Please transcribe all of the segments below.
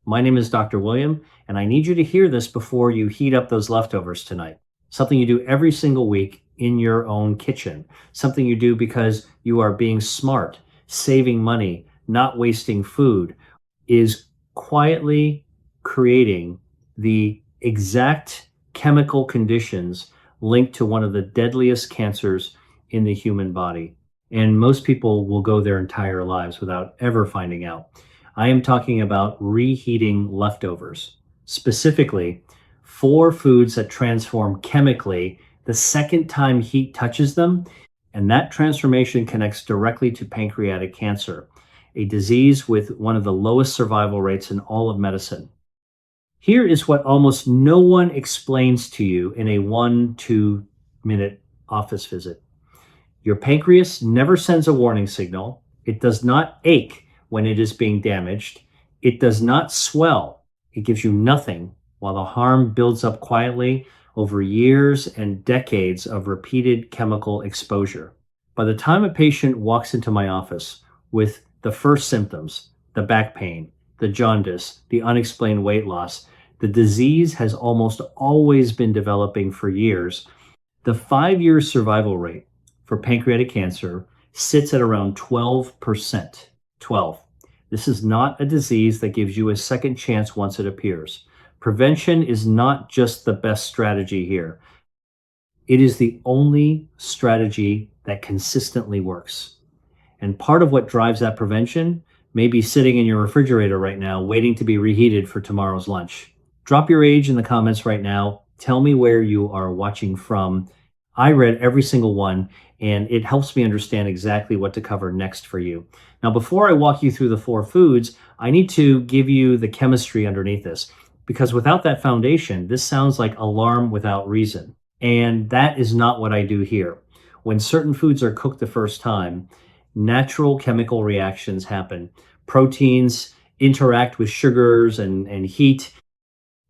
My name is Dr. William, and I need you to hear this before you heat up those leftovers tonight. Something you do every single week in your own kitchen. Something you do because you are being smart, saving money, not wasting food, is quietly creating the exact chemical conditions linked to one of the deadliest cancers in the human body. And most people will go their entire lives without ever finding out. I am talking about reheating leftovers, specifically four foods that transform chemically the second time heat touches them, and that transformation connects directly to pancreatic cancer, a disease with one of the lowest survival rates in all of medicine. Here is what almost no one explains to you in a 1-2 minute office visit. Your pancreas never sends a warning signal. It does not ache when it is being damaged. It does not swell. It gives you nothing while the harm builds up quietly over years and decades of repeated chemical exposure. By the time a patient walks into my office with the first symptoms, the back pain, the jaundice, the unexplained weight loss, the disease has almost always been developing for years. The 5-year survival rate for pancreatic cancer sits at around 12%. 12. This is not a disease that gives you a second chance once it appears. Prevention is not just the best strategy here. It is the only strategy that consistently works. And part of what drives that prevention may be sitting in your refrigerator right now, waiting to be reheated for tomorrow's lunch. Drop your age in the comments right now. Tell me where you are watching from. I read every single one, and it helps me understand exactly what to cover next for you. Now, before I walk you through the four foods, I need to give you the chemistry underneath this, because without that foundation, this sounds like alarm without reason. And that is not what I do here. When certain foods are cooked the first time, natural chemical reactions happen. Proteins interact with sugars and heat.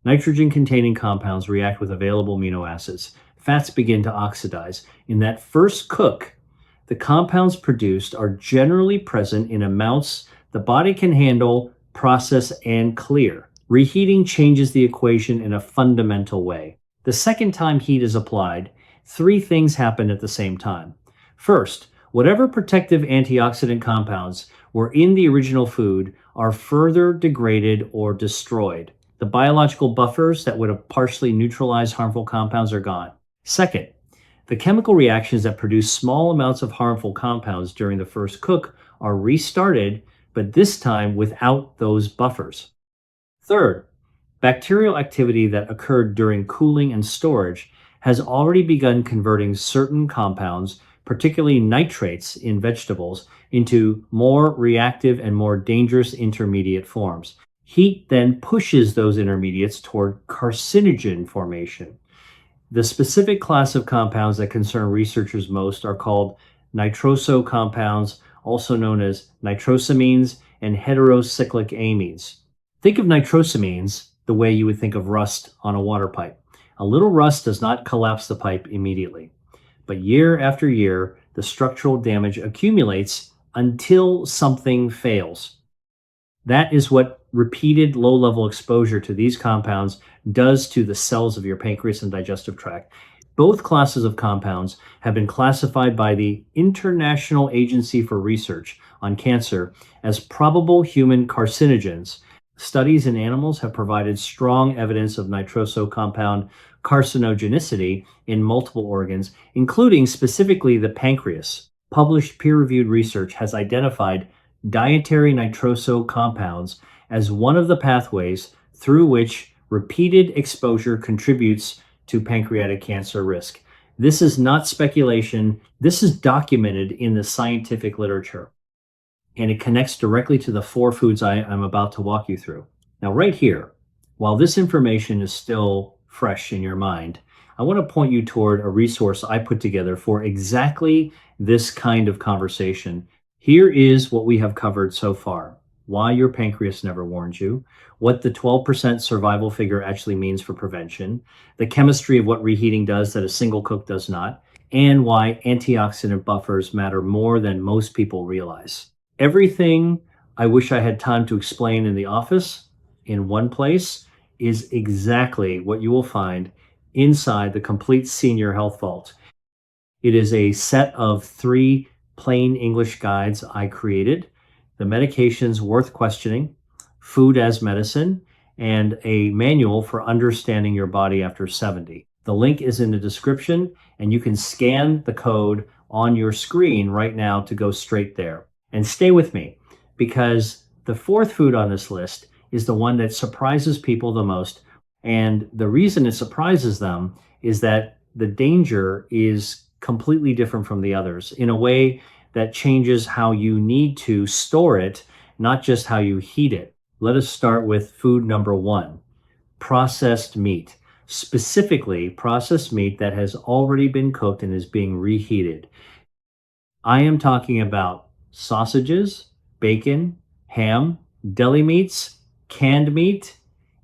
Nitrogen-containing compounds react with available amino acids. Fats begin to oxidize. In that first cook, the compounds produced are generally present in amounts the body can handle, process, and clear. Reheating changes the equation in a fundamental way. The second time heat is applied, three things happen at the same time. First, whatever protective antioxidant compounds were in the original food are further degraded or destroyed. The biological buffers that would have partially neutralized harmful compounds are gone. Second, the chemical reactions that produce small amounts of harmful compounds during the first cook are restarted, but this time without those buffers. Third, bacterial activity that occurred during cooling and storage has already begun converting certain compounds, particularly nitrates in vegetables, into more reactive and more dangerous intermediate forms. Heat then pushes those intermediates toward carcinogen formation. The specific class of compounds that concern researchers most are called nitroso compounds, also known as nitrosamines and heterocyclic amines. Think of nitrosamines the way you would think of rust on a water pipe. A little rust does not collapse the pipe immediately, but year after year, the structural damage accumulates until something fails. That is what repeated low-level exposure to these compounds does to the cells of your pancreas and digestive tract. Both classes of compounds have been classified by the International Agency for Research on Cancer as probable human carcinogens. Studies in animals have provided strong evidence of nitroso compound carcinogenicity in multiple organs, including specifically the pancreas. Published peer-reviewed research has identified dietary nitroso compounds as one of the pathways through which repeated exposure contributes to pancreatic cancer risk. This is not speculation. This is documented in the scientific literature, and it connects directly to the four foods I'm about to walk you through. Now, right here, while this information is still fresh in your mind, I want to point you toward a resource I put together for exactly this kind of conversation. Here is what we have covered so far: why your pancreas never warned you, what the 12% survival figure actually means for prevention, the chemistry of what reheating does that a single cook does not, and why antioxidant buffers matter more than most people realize. Everything I wish I had time to explain in the office, in one place is exactly what you will find inside the complete senior health vault. It is a set of three plain English guides I created: the medications worth questioning, food as medicine, and a manual for understanding your body after 70. The link is in the description, and you can scan the code on your screen right now to go straight there. And stay with me, because the fourth food on this list is the one that surprises people the most. And the reason it surprises them is that the danger is completely different from the others in a way that changes how you need to store it, not just how you heat it. Let us start with food number one: processed meat. Specifically, processed meat that has already been cooked and is being reheated. I am talking about sausages, bacon, ham, deli meats, canned meat,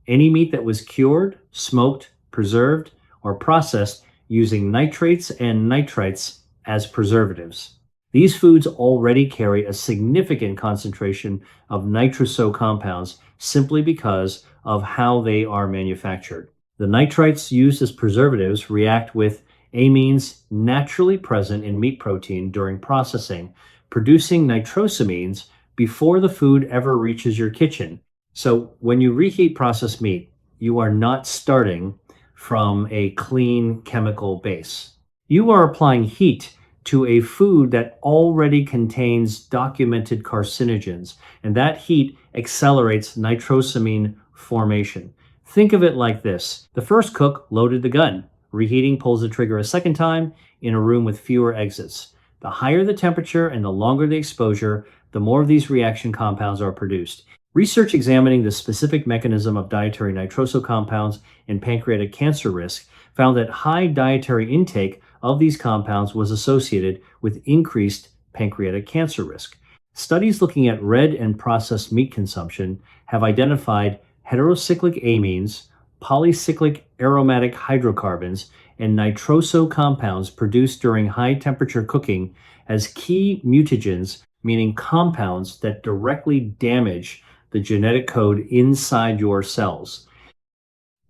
any meat that was cured, smoked, preserved, or processed using nitrates and nitrites as preservatives. These foods already carry a significant concentration of nitroso compounds simply because of how they are manufactured. The nitrites used as preservatives react with amines naturally present in meat protein during processing, producing nitrosamines before the food ever reaches your kitchen. So when you reheat processed meat, you are not starting from a clean chemical base. You are applying heat to a food that already contains documented carcinogens, and that heat accelerates nitrosamine formation. Think of it like this: the first cook loaded the gun. Reheating pulls the trigger a second time in a room with fewer exits. The higher the temperature and the longer the exposure, the more of these reaction compounds are produced. Research examining the specific mechanism of dietary nitroso compounds and pancreatic cancer risk found that high dietary intake of these compounds was associated with increased pancreatic cancer risk. Studies looking at red and processed meat consumption have identified heterocyclic amines, polycyclic aromatic hydrocarbons, and nitroso compounds produced during high temperature cooking as key mutagens, meaning compounds that directly damage the genetic code inside your cells.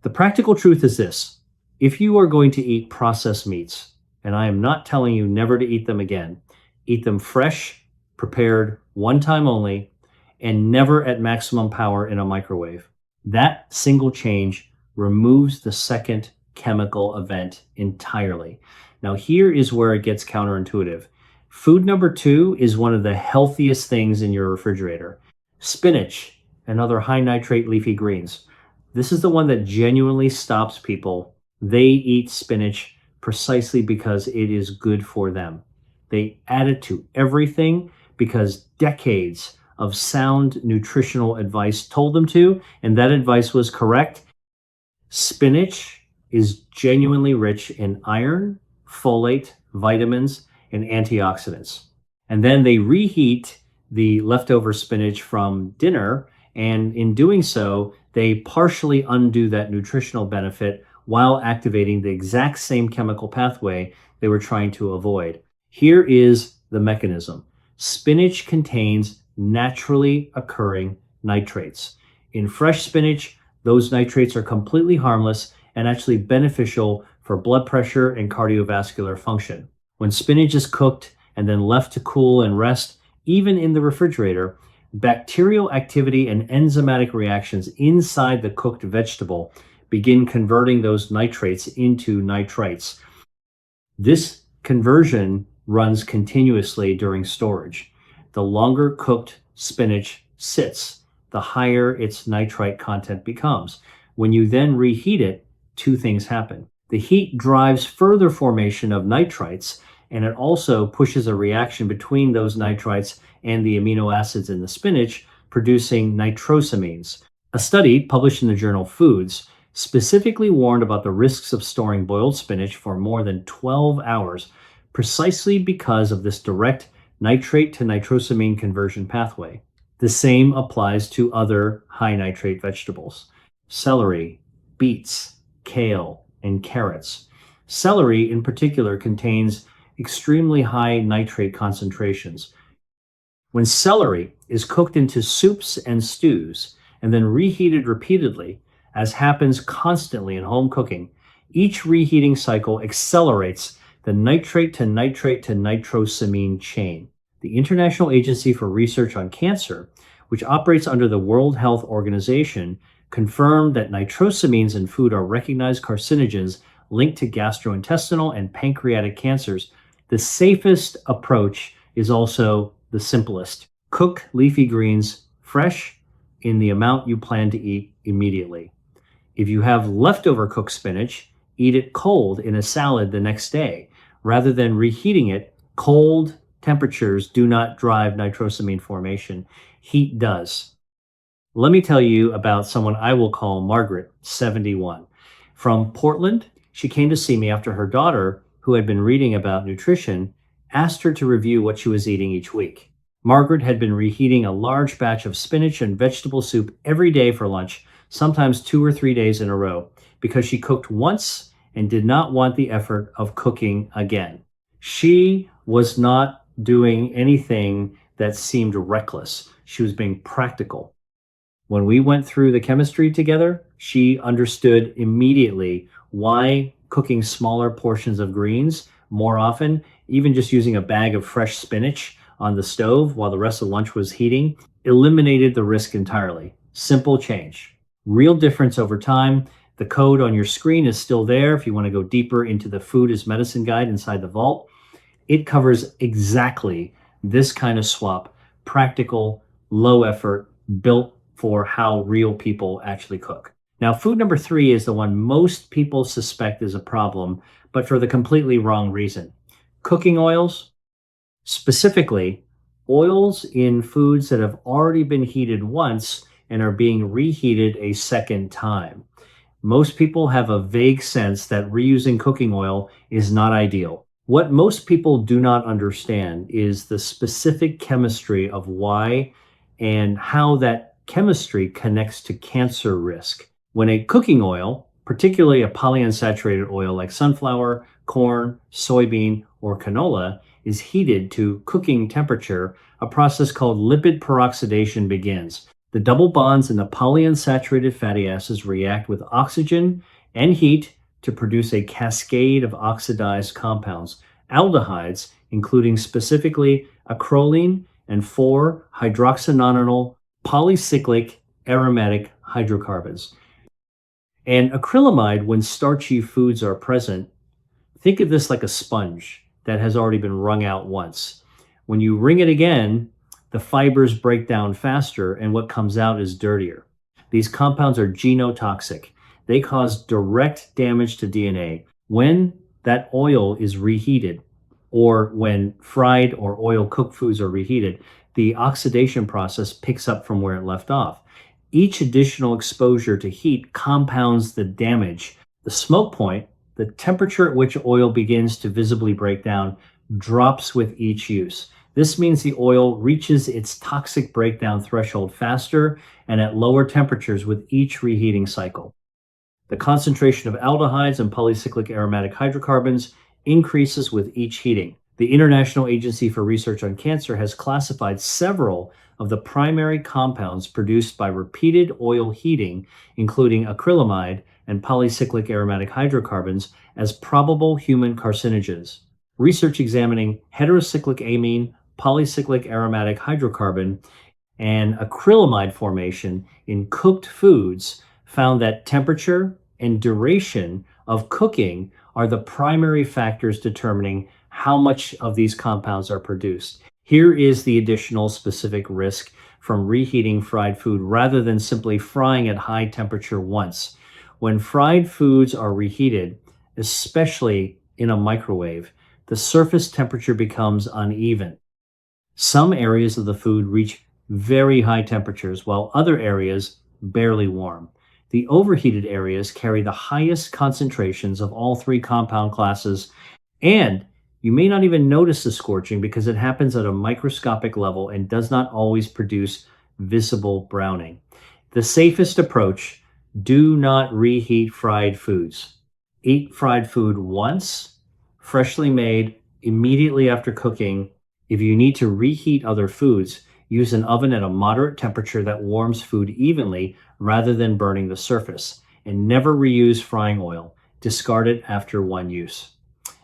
The practical truth is this: if you are going to eat processed meats, and I am not telling you never to eat them again, eat them fresh, prepared one time only, and never at maximum power in a microwave. That single change removes the second chemical event entirely. Now, here is where it gets counterintuitive. Food number two is one of the healthiest things in your refrigerator: spinach and other high nitrate leafy greens. This is the one that genuinely stops people. They eat spinach precisely because it is good for them. They add it to everything because decades of sound nutritional advice told them to, and that advice was correct. Spinach is genuinely rich in iron, folate, vitamins, and antioxidants. And then they reheat the leftover spinach from dinner, and in doing so, they partially undo that nutritional benefit while activating the exact same chemical pathway they were trying to avoid. Here is the mechanism: spinach contains naturally occurring nitrates. In fresh spinach, those nitrates are completely harmless and actually beneficial for blood pressure and cardiovascular function. When spinach is cooked and then left to cool and rest, even in the refrigerator, bacterial activity and enzymatic reactions inside the cooked vegetable begin converting those nitrates into nitrites. This conversion runs continuously during storage. The longer cooked spinach sits, the higher its nitrite content becomes. When you then reheat it, two things happen. The heat drives further formation of nitrites, and it also pushes a reaction between those nitrites and the amino acids in the spinach, producing nitrosamines. A study published in the journal Foods specifically warned about the risks of storing boiled spinach for more than 12 hours, precisely because of this direct nitrate to nitrosamine conversion pathway. The same applies to other high nitrate vegetables: celery, beets, kale, and carrots. Celery, in particular, contains extremely high nitrate concentrations. When celery is cooked into soups and stews, and then reheated repeatedly, as happens constantly in home cooking, each reheating cycle accelerates the nitrate to nitrate to nitrosamine chain. The International Agency for Research on Cancer, which operates under the World Health Organization, confirmed that nitrosamines in food are recognized carcinogens linked to gastrointestinal and pancreatic cancers. The safest approach is also the simplest. Cook leafy greens fresh in the amount you plan to eat immediately. If you have leftover cooked spinach, eat it cold in a salad the next day. Rather than reheating it, cold temperatures do not drive nitrosamine formation. Heat does. Let me tell you about someone I will call Margaret, 71. From Portland, she came to see me after her daughter, who had been reading about nutrition, asked her to review what she was eating each week. Margaret had been reheating a large batch of spinach and vegetable soup every day for lunch, sometimes 2 or 3 days in a row, because she cooked once and did not want the effort of cooking again. She was not doing anything that seemed reckless. She was being practical. When we went through the chemistry together, she understood immediately why cooking smaller portions of greens more often, even just using a bag of fresh spinach on the stove while the rest of lunch was heating, eliminated the risk entirely. Simple change. Real difference over time. The code on your screen is still there if you want to go deeper into the Food is Medicine guide inside the vault. It covers exactly this kind of swap, practical, low effort, built for how real people actually cook. Now, food number 3 is the one most people suspect is a problem, but for the completely wrong reason. Cooking oils, specifically oils in foods that have already been heated once and are being reheated a second time. Most people have a vague sense that reusing cooking oil is not ideal. What most people do not understand is the specific chemistry of why and how that chemistry connects to cancer risk. When a cooking oil, particularly a polyunsaturated oil like sunflower, corn, soybean, or canola, is heated to cooking temperature, a process called lipid peroxidation begins. The double bonds in the polyunsaturated fatty acids react with oxygen and heat to produce a cascade of oxidized compounds, aldehydes, including specifically acrolein and 4-hydroxynonenal polycyclic aromatic hydrocarbons. And acrylamide, when starchy foods are present, think of this like a sponge that has already been wrung out once. When you wring it again, the fibers break down faster and what comes out is dirtier. These compounds are genotoxic. They cause direct damage to DNA. When that oil is reheated, or when fried or oil cooked foods are reheated, the oxidation process picks up from where it left off. Each additional exposure to heat compounds the damage. The smoke point, the temperature at which oil begins to visibly break down, drops with each use. This means the oil reaches its toxic breakdown threshold faster and at lower temperatures with each reheating cycle. The concentration of aldehydes and polycyclic aromatic hydrocarbons increases with each heating. The International Agency for Research on Cancer has classified several of the primary compounds produced by repeated oil heating, including acrylamide and polycyclic aromatic hydrocarbons, as probable human carcinogens. Research examining heterocyclic amine, polycyclic aromatic hydrocarbon, and acrylamide formation in cooked foods found that temperature and duration of cooking are the primary factors determining how much of these compounds are produced. Here is the additional specific risk from reheating fried food rather than simply frying at high temperature once. When fried foods are reheated, especially in a microwave, the surface temperature becomes uneven. Some areas of the food reach very high temperatures, while other areas barely warm. The overheated areas carry the highest concentrations of all 3 compound classes, and you may not even notice the scorching because it happens at a microscopic level and does not always produce visible browning. The safest approach: do not reheat fried foods. Eat fried food once, freshly made, immediately after cooking. If you need to reheat other foods, Use an oven at a moderate temperature that warms food evenly rather than burning the surface. And never reuse frying oil. Discard it after one use.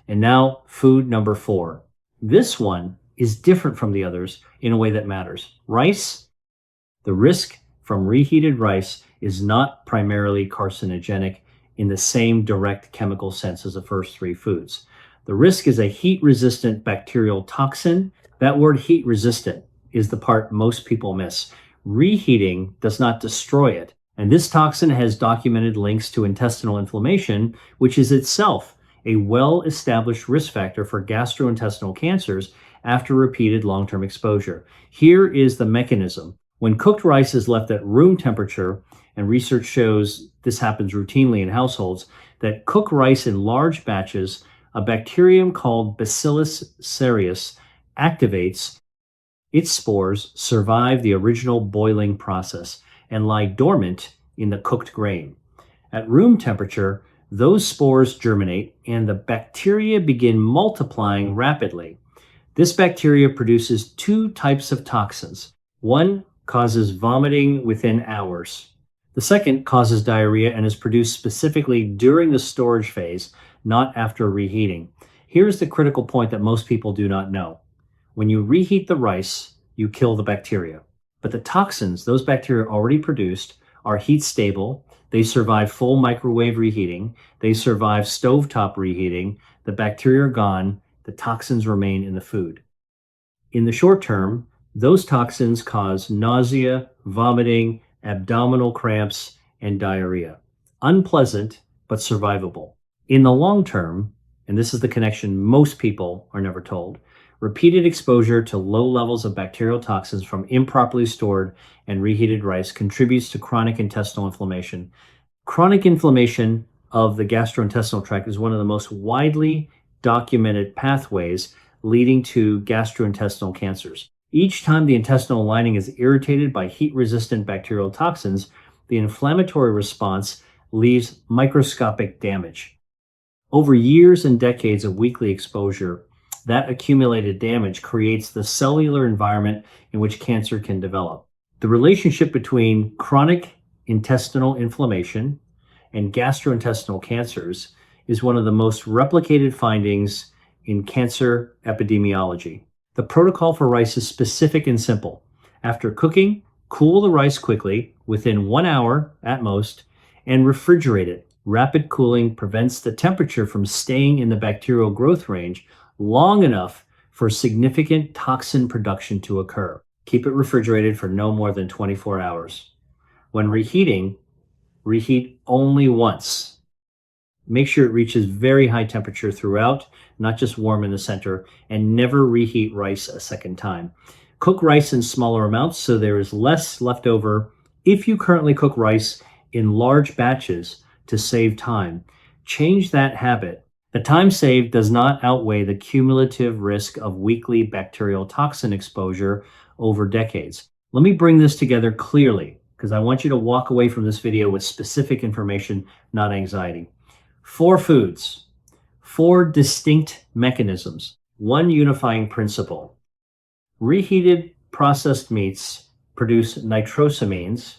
And now, food number 4. This one is different from the others in a way that matters. Rice, the risk from reheated rice is not primarily carcinogenic in the same direct chemical sense as the first 3 foods. The risk is a heat resistant bacterial toxin. That word heat resistant is the part most people miss. Reheating does not destroy it. And this toxin has documented links to intestinal inflammation, which is itself a well established risk factor for gastrointestinal cancers after repeated long term exposure. Here is the mechanism. When cooked rice is left at room temperature, and research shows this happens routinely in households, that cook rice in large batches, a bacterium called Bacillus cereus activates. Its spores survive the original boiling process and lie dormant in the cooked grain. At room temperature, those spores germinate and the bacteria begin multiplying rapidly. This bacteria produces 2 types of toxins. One causes vomiting within hours. The second causes diarrhea and is produced specifically during the storage phase, not after reheating. Here's the critical point that most people do not know. When you reheat the rice, you kill the bacteria. But the toxins those bacteria already produced are heat stable. They survive full microwave reheating. They survive stovetop reheating. The bacteria are gone. The toxins remain in the food. In the short term, those toxins cause nausea, vomiting, abdominal cramps, and diarrhea. Unpleasant, but survivable. In the long term, and this is the connection most people are never told, repeated exposure to low levels of bacterial toxins from improperly stored and reheated rice contributes to chronic intestinal inflammation. Chronic inflammation of the gastrointestinal tract is one of the most widely documented pathways leading to gastrointestinal cancers. Each time the intestinal lining is irritated by heat-resistant bacterial toxins, the inflammatory response leaves microscopic damage. Over years and decades of weekly exposure, that accumulated damage creates the cellular environment in which cancer can develop. The relationship between chronic intestinal inflammation and gastrointestinal cancers is one of the most replicated findings in cancer epidemiology. The protocol for rice is specific and simple. After cooking, cool the rice quickly, within 1 hour at most, and refrigerate it. Rapid cooling prevents the temperature from staying in the bacterial growth range long enough for significant toxin production to occur. Keep it refrigerated for no more than 24 hours. When reheating, reheat only once. Make sure it reaches very high temperature throughout, not just warm in the center, and never reheat rice a second time. Cook rice in smaller amounts so there is less left over if you currently cook rice in large batches to save time. Change that habit. The time saved does not outweigh the cumulative risk of weekly bacterial toxin exposure over decades. Let me bring this together clearly because I want you to walk away from this video with specific information, not anxiety. 4 foods, 4 distinct mechanisms, 1 unifying principle. Reheated processed meats produce nitrosamines,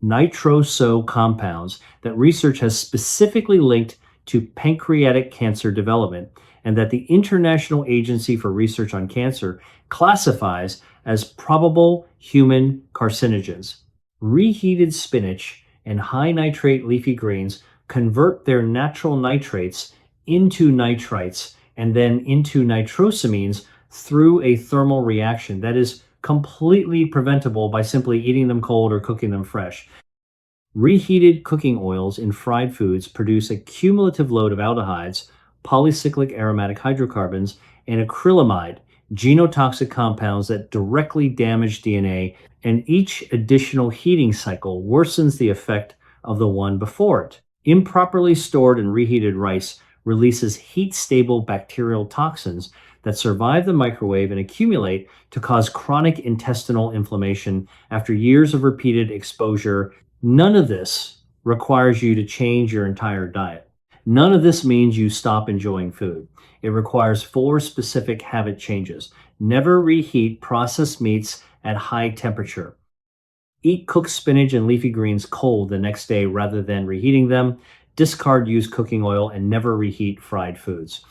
nitroso compounds that research has specifically linked to pancreatic cancer development and that the International Agency for Research on Cancer classifies as probable human carcinogens. Reheated spinach and high nitrate leafy greens convert their natural nitrates into nitrites and then into nitrosamines through a thermal reaction that is completely preventable by simply eating them cold or cooking them fresh. Reheated cooking oils in fried foods produce a cumulative load of aldehydes, polycyclic aromatic hydrocarbons, and acrylamide, genotoxic compounds that directly damage DNA, and each additional heating cycle worsens the effect of the one before it. Improperly stored and reheated rice releases heat-stable bacterial toxins that survive the microwave and accumulate to cause chronic intestinal inflammation after years of repeated exposure. None of this requires you to change your entire diet. None of this means you stop enjoying food. It requires 4 specific habit changes. Never reheat processed meats at high temperature. Eat cooked spinach and leafy greens cold the next day rather than reheating them. Discard used cooking oil and never reheat fried foods.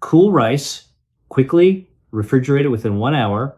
Cool rice quickly, refrigerate it within 1 hour,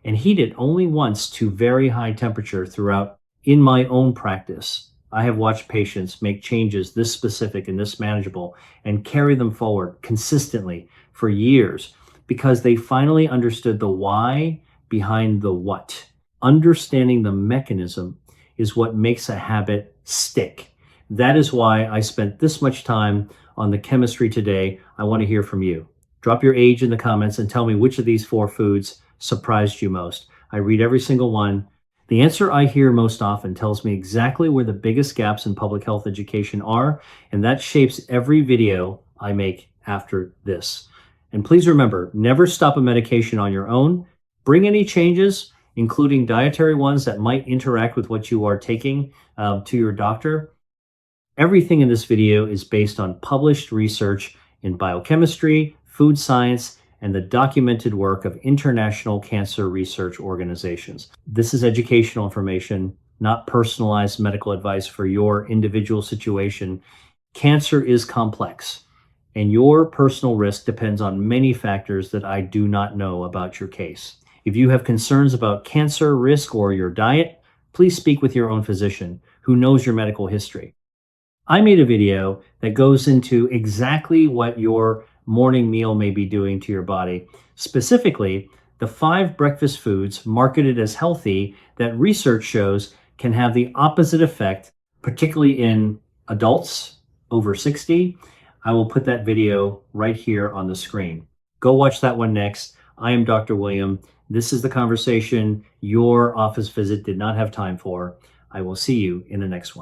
and heat it only once to very high temperature throughout. In my own practice, I have watched patients make changes this specific and this manageable and carry them forward consistently for years because they finally understood the why behind the what. Understanding the mechanism is what makes a habit stick. That is why I spent this much time on the chemistry today. I want to hear from you. Drop your age in the comments and tell me which of these four foods surprised you most. I read every single one. The answer I hear most often tells me exactly where the biggest gaps in public health education are, and that shapes every video I make after this. And please remember, never stop a medication on your own. Bring any changes, including dietary ones that might interact with what you are taking to your doctor. Everything in this video is based on published research in biochemistry, food science, and the documented work of international cancer research organizations. This is educational information, not personalized medical advice for your individual situation. Cancer is complex, and your personal risk depends on many factors that I do not know about your case. If you have concerns about cancer risk or your diet, please speak with your own physician who knows your medical history. I made a video that goes into exactly what your morning meal may be doing to your body. Specifically, the 5 breakfast foods marketed as healthy that research shows can have the opposite effect, particularly in adults over 60. I will put that video right here on the screen. Go watch that one next. I am Dr. William. This is the conversation your office visit did not have time for. I will see you in the next one.